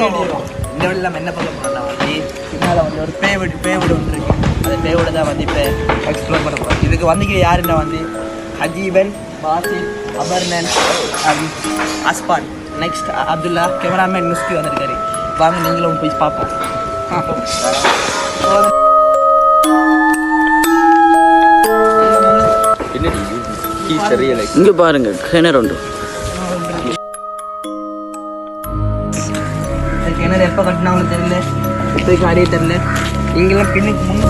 இந்த எல்லாம் என்ன பண்ண போகிறோம்னா வந்து பின்னால் வந்து ஒரு பேவிடு ஒன்று இருக்குது. அந்த பேவிட தான் வந்து இப்போ எக்ஸ்ப்ளோர் பண்ண போகிறோம். இதுக்கு வந்துக்கிற யாருன்னா வந்து அஜீபன், பாசில், அபர்ணன், அஸ்பான், நெக்ஸ்ட் அப்துல்லா, கேமராமேன் முஸ்கி வந்திருக்காரு. வாங்க நீங்களும் போய் பார்ப்போம். இங்கே பாருங்க கிணறு உண்டு. கிணறு எப்போ கட்டினாலும் தெரியல, இப்போதைக்கு அடைய தெரியல. இங்கெல்லாம் பின்னுக்கு முன்னே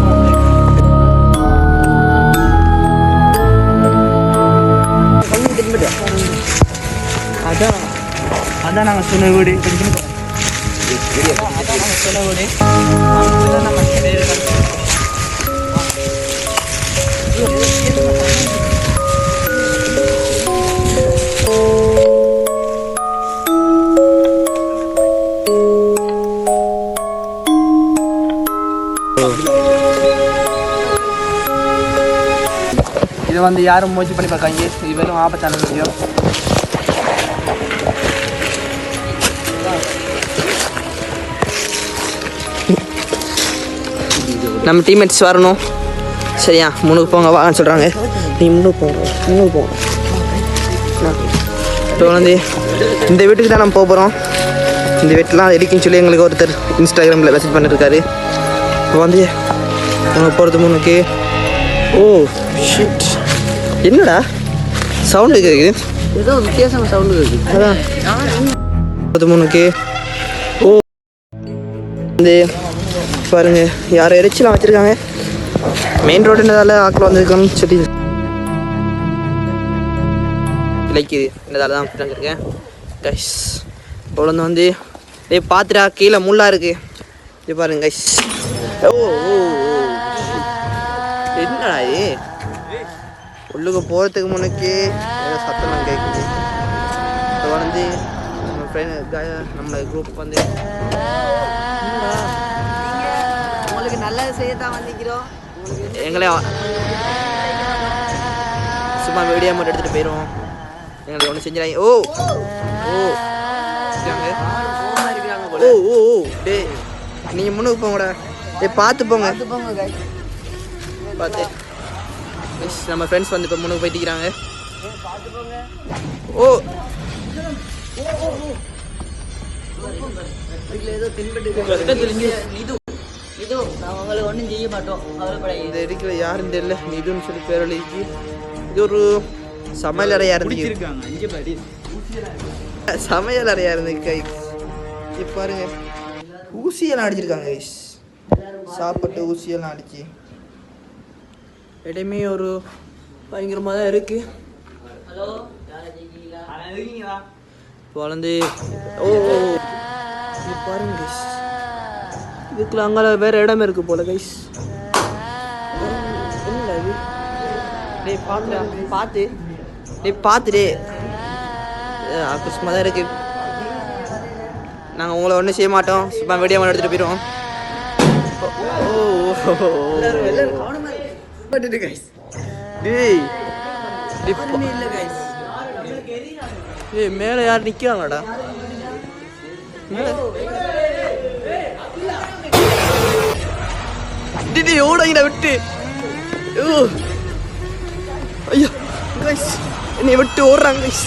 அதான் நாங்கள் சொன்ன வீடு. அதான் நாங்கள் சொன்ன வீடு. இதை வந்து யாரும் முயற்சி பண்ணி பார்க்காங்க. இது வெறும் ஆபத்தான விஷயம். நம்ம டீம்மேட்ஸ் வரணும் சரியா? முன்னுக்கு போங்க வாங்கன்னு சொல்கிறாங்க. நீ முன்னுக்கு போங்க. இப்போ வந்து இந்த வீட்டுக்கு தான் நம்ம போகிறோம். இந்த வீட்டெலாம் இருக்குன்னு சொல்லி எங்களுக்கு ஒருத்தர் இன்ஸ்டாகிராமில் மெசேஜ் பண்ணிருக்காரு. இப்போ வந்து நம்ம போகிறது முன்னுக்கு. ஓ ஷிட், என்னடா சவுண்டு கேட்குது? ஏதோ வித்தியாசமான சவுண்டு கேட்குது. அதான் முன்னுக்கு. ஓ வந்து பாருங்க யாரும் இறைச்சலாம் வச்சுருக்காங்க. மெயின் ரோடுன்றதால ஆக்கில் வந்துருக்கோம்னு சொல்லி விளைக்குது. இந்ததால தான் இருக்கேன் கைஸ். இப்போ வந்து பார்த்துட்டா கீழே முள்ளா இருக்கு. இது பாருங்க கைஸ். ஓ என்னடா இது? உள்ளுக்கு போகிறதுக்கு முன்னுக்கு ஏதோ சத்தம் கேட்குது. இப்போ வந்து நம்ம ஃப்ரெண்ட் நம்மளோட குரூப் வந்து உங்களுக்கு நல்லது செய்யத்தான் வந்துக்கிறோம். எங்களே சும்மா வீடியோ மட்டும் எடுத்துகிட்டு போயிடுவோம். எங்களுக்கு ஒன்று செஞ்சிடாங்க. ஓ ஓ ஓ ஓ ஓ டே நீங்கள் முன்னுக்கு போங்கடா. பார்த்து போங்க பார்த்து. நம்ம ஃப்ரெண்ட்ஸ் வந்து இப்போ முன்னுக்கு போயிட்டுக்கிறாங்க. ஓ ஏதோ அவங்களுக்கு ஒன்றும் செய்ய மாட்டோம். இந்த இருக்கிற யாரும் தெரியல, நிதுன்னு சொல்லி பேர் எழுதிக்கு. இது ஒரு சமையல் அறையா இருந்துச்சு. சமையல் அறையா இருந்துச்சு கைஸ். இப்போ பாருங்க ஊசியெல்லாம் அடிச்சிருக்காங்க கைஸ். சாப்பிட்டு ஊசியெல்லாம் அடிச்சு இடமே ஒரு பயங்கரமாக தான் இருக்கு. இப்போ வந்து ஓ பாருங்க கைஸ், இதுக்குள்ள அங்கே வேறு இடமே இருக்குது போல கைஸ். என்ன இது? டேய் பார்த்துடே ஆக்ரோஷமாக தான் இருக்குது. நாங்கள் உங்களை ஒன்றும் செய்ய மாட்டோம். சும்மா வீடியோ மட்டும் எடுத்துகிட்டு போயிடுவோம். டேய் மேலே யார் நிற்கிறாங்கடா? டிடி ஓடாங்கடா விட்டு. ஐயோ கைஸ் என்னை விட்டு ஓடுறாங்க கைஸ்.